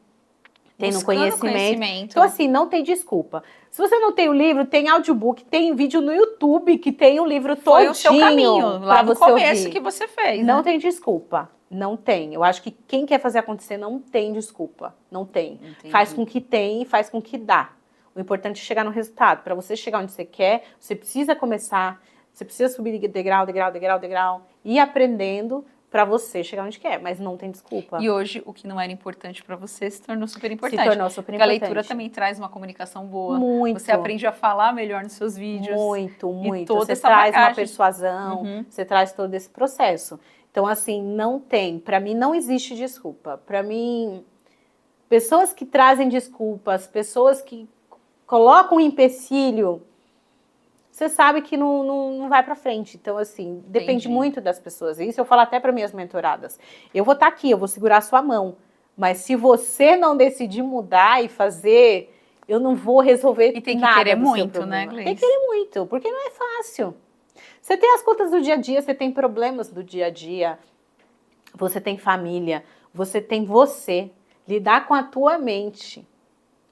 tendo conhecimento. Então, assim, não tem desculpa. Se você não tem o livro, tem audiobook, tem vídeo no YouTube que tem o livro todinho. Foi o seu caminho, lá no começo que você fez, Não tem desculpa. Não tem. Eu acho que quem quer fazer acontecer não tem desculpa. Não tem. Entendi. Faz com que tem e faz com que dá. O importante é chegar no resultado. Para você chegar onde você quer, você precisa começar, você precisa subir degrau, ir aprendendo para você chegar onde quer, mas não tem desculpa. E hoje, o que não era importante para você se tornou super importante. Se tornou super Porque a importante. leitura também traz uma comunicação boa. Muito. Você aprende a falar melhor nos seus vídeos. Muito, muito. Toda Você essa traz bagagem. uma persuasão, você traz todo esse processo. Então, assim, não tem. Para mim, não existe desculpa. Para mim, pessoas que trazem desculpas, pessoas que colocam um empecilho, você sabe que não vai para frente. Então, assim, depende muito das pessoas. Isso eu falo até para minhas mentoradas. Eu vou estar aqui, eu vou segurar a sua mão. Mas se você não decidir mudar e fazer, eu não vou resolver nada. E tem que querer do seu muito, problema. né, Gleice? Tem que querer muito, porque não é fácil. Você tem as contas do dia a dia, você tem problemas do dia a dia, você tem família, você tem você. Lidar com a tua mente.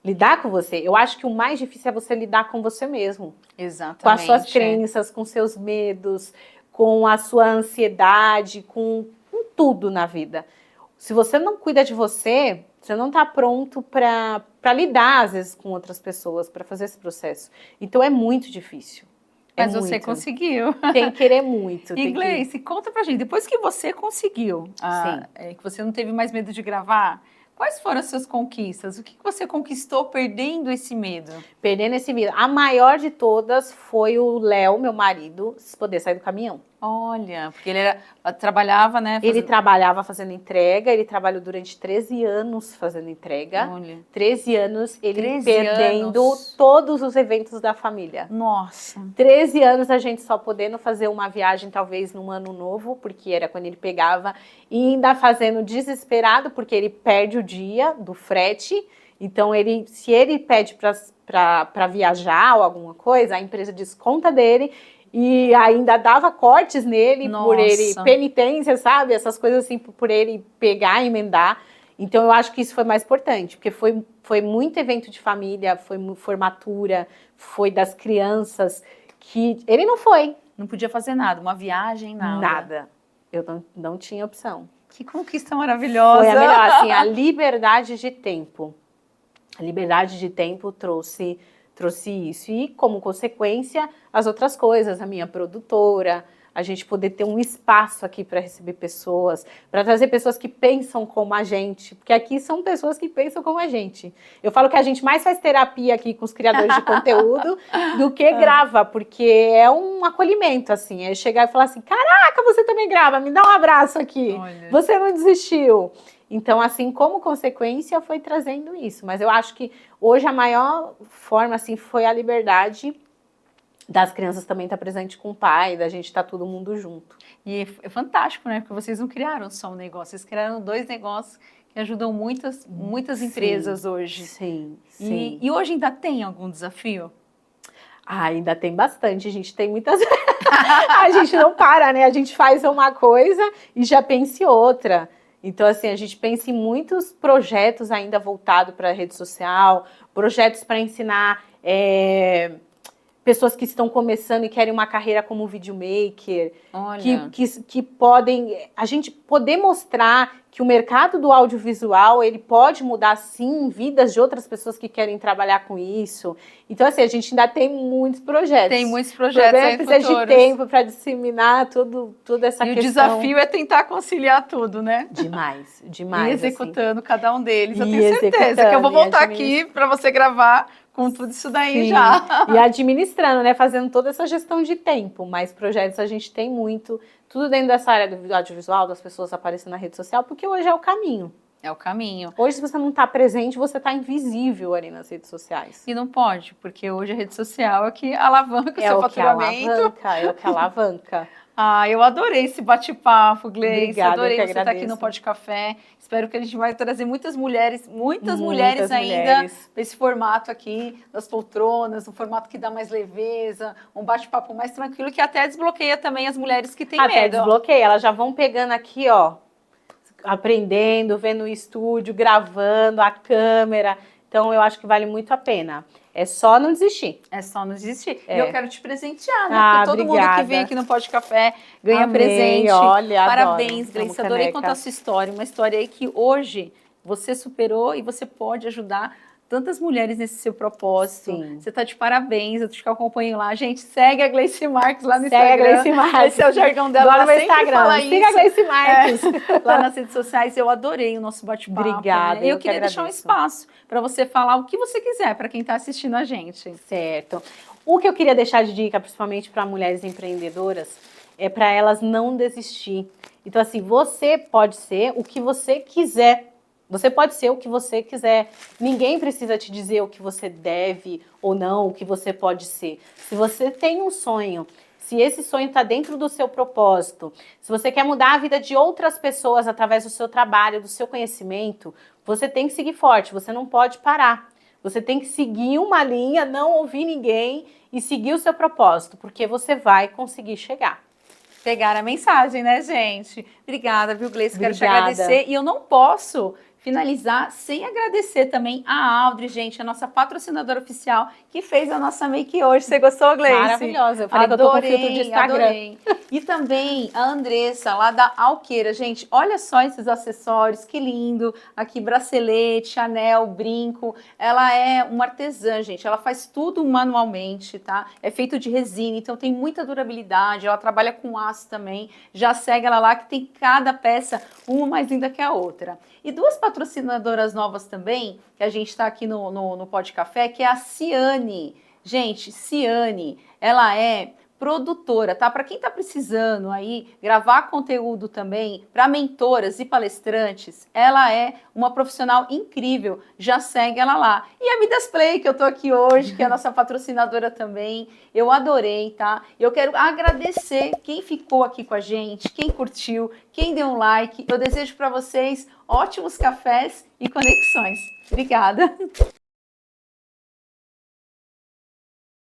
Lidar com você. Eu acho que o mais difícil é você lidar com você mesmo. Exatamente. Com as suas crenças, com seus medos, com a sua ansiedade, com tudo na vida. Se você não cuida de você, você não está pronto para lidar, às vezes, com outras pessoas, para fazer esse processo. Então, é muito difícil. Mas você conseguiu. Tem que querer muito. E Gleice, conta pra gente, depois que você conseguiu, que você não teve mais medo de gravar, quais foram as suas conquistas? O que você conquistou perdendo esse medo? Perdendo esse medo. A maior de todas foi o Léo, meu marido, poder sair do caminhão. Olha, porque ele trabalhava, né? Ele trabalhava fazendo entrega, ele trabalhou durante 13 anos fazendo entrega. Olha. 13 anos, ele 13 perdendo anos. todos os eventos da família. Nossa. 13 anos a gente só podendo fazer uma viagem, talvez num ano novo, porque era quando ele pegava, e ainda fazendo desesperado, porque ele perde o dia do frete. Então, se ele pede para viajar ou alguma coisa, a empresa desconta dele. E ainda dava cortes nele, por ele, penitência, sabe? Essas coisas assim, por ele pegar e emendar. Então, eu acho que isso foi mais importante, porque foi muito evento de família, foi formatura, foi das crianças, que ele não foi. Não podia fazer nada, uma viagem, nada. Nada. Eu não tinha opção. Que conquista maravilhosa. Foi a melhor, assim, a liberdade de tempo. A liberdade de tempo trouxe isso. E, como consequência, as outras coisas, a minha produtora, a gente poder ter um espaço aqui para receber pessoas, para trazer pessoas que pensam como a gente, porque aqui são pessoas que pensam como a gente. Eu falo que a gente mais faz terapia aqui com os criadores de conteúdo do que grava, porque é um acolhimento, assim, é chegar e falar assim, caraca, você também grava, me dá um abraço aqui, Olha. Você não desistiu. Então, assim, como consequência, foi trazendo isso. Mas eu acho que hoje a maior forma, assim, foi a liberdade das crianças também estar presente com o pai, da gente estar todo mundo junto. E é fantástico, né? Porque vocês não criaram só um negócio, vocês criaram 2 negócios que ajudam muitas empresas hoje. Sim, sim. E hoje ainda tem algum desafio? Ainda tem bastante, a gente tem muitas... a gente não para, né? A gente faz uma coisa e já pensa em outra. Então, assim, a gente pensa em muitos projetos ainda voltados para a rede social, projetos para ensinar pessoas que estão começando e querem uma carreira como videomaker, que podem, a gente poder mostrar que o mercado do audiovisual, ele pode mudar, sim, vidas de outras pessoas que querem trabalhar com isso. Então, assim, a gente ainda tem muitos projetos. Tem muitos projetos aí futuros. Precisa de tempo para disseminar toda essa questão. E o desafio é tentar conciliar tudo, né? Demais. E executando assim. cada um deles. Eu tenho certeza que eu vou voltar aqui para você gravar com tudo isso daí. Sim. Já. E administrando, né? Fazendo toda essa gestão de tempo. Mas projetos a gente tem muito. Tudo dentro dessa área do audiovisual, das pessoas aparecendo na rede social, porque hoje é o caminho. É o caminho. Hoje, se você não está presente, você está invisível ali nas redes sociais. E não pode, porque hoje a rede social é que alavanca o seu faturamento. É o que alavanca. Eu adorei esse bate-papo, Gleice. Obrigada, adorei você estar aqui no Pod Café. Espero que a gente vai trazer muitas mulheres ainda nesse formato aqui, das poltronas, um formato que dá mais leveza, um bate-papo mais tranquilo, que até desbloqueia também as mulheres que têm medo. Até desbloqueia, elas já vão pegando aqui, ó, aprendendo, vendo o estúdio, gravando, a câmera. Então, eu acho que vale muito a pena. É só não desistir. É só não desistir. E eu quero te presentear, né? Porque todo obrigada. mundo que vem aqui no Pod Café ganha presente. Olha, parabéns, Gleice. Adorei caneca. contar a sua história. Uma história aí que hoje você superou e você pode ajudar tantas mulheres nesse seu propósito. Sim. Você tá de parabéns, eu te acompanho lá. Gente, segue a Gleice Marques lá no Segue Instagram. a Gleice Marques. Esse é o jargão dela. Lá no Instagram. Siga a Gleice Marques. Lá nas redes sociais. Eu adorei o nosso bate-papo. Obrigada. Né? Eu queria deixar um espaço para você falar o que você quiser para quem está assistindo a gente. Certo. O que eu queria deixar de dica, principalmente para mulheres empreendedoras, é para elas não desistir. Então, assim, você pode ser o que você quiser. Você pode ser o que você quiser. Ninguém precisa te dizer o que você deve ou não, o que você pode ser. Se você tem um sonho, se esse sonho está dentro do seu propósito, se você quer mudar a vida de outras pessoas através do seu trabalho, do seu conhecimento, você tem que seguir forte, você não pode parar. Você tem que seguir uma linha, não ouvir ninguém e seguir o seu propósito, porque você vai conseguir chegar. Pegar a mensagem, né, gente? Obrigada, viu, Gleice? Quero te Obrigada. agradecer. E eu não posso finalizar sem agradecer também a Audrey, gente, a nossa patrocinadora oficial, que fez a nossa make hoje. Você gostou, Gleice? Maravilhosa. Eu falei que eu tô com filtro de Instagram. Adorei. E também a Andressa, lá da Alqueira. Gente, olha só esses acessórios, que lindo. Aqui, bracelete, anel, brinco. Ela é uma artesã, gente. Ela faz tudo manualmente, tá? É feito de resina, então tem muita durabilidade. Ela trabalha com aço também. Já segue ela lá, que tem cada peça, uma mais linda que a outra. E duas patrocinadoras novas também, que a gente está aqui no Pod Café, que é a Ciane. Gente, Ciane, ela é produtora, tá? Para quem tá precisando aí gravar conteúdo também para mentoras e palestrantes, ela é uma profissional incrível. Já segue ela lá. E a Midas Play, que eu tô aqui hoje, que é a nossa patrocinadora também. Eu adorei, tá? Eu quero agradecer quem ficou aqui com a gente, quem curtiu, quem deu um like. Eu desejo para vocês ótimos cafés e conexões. Obrigada.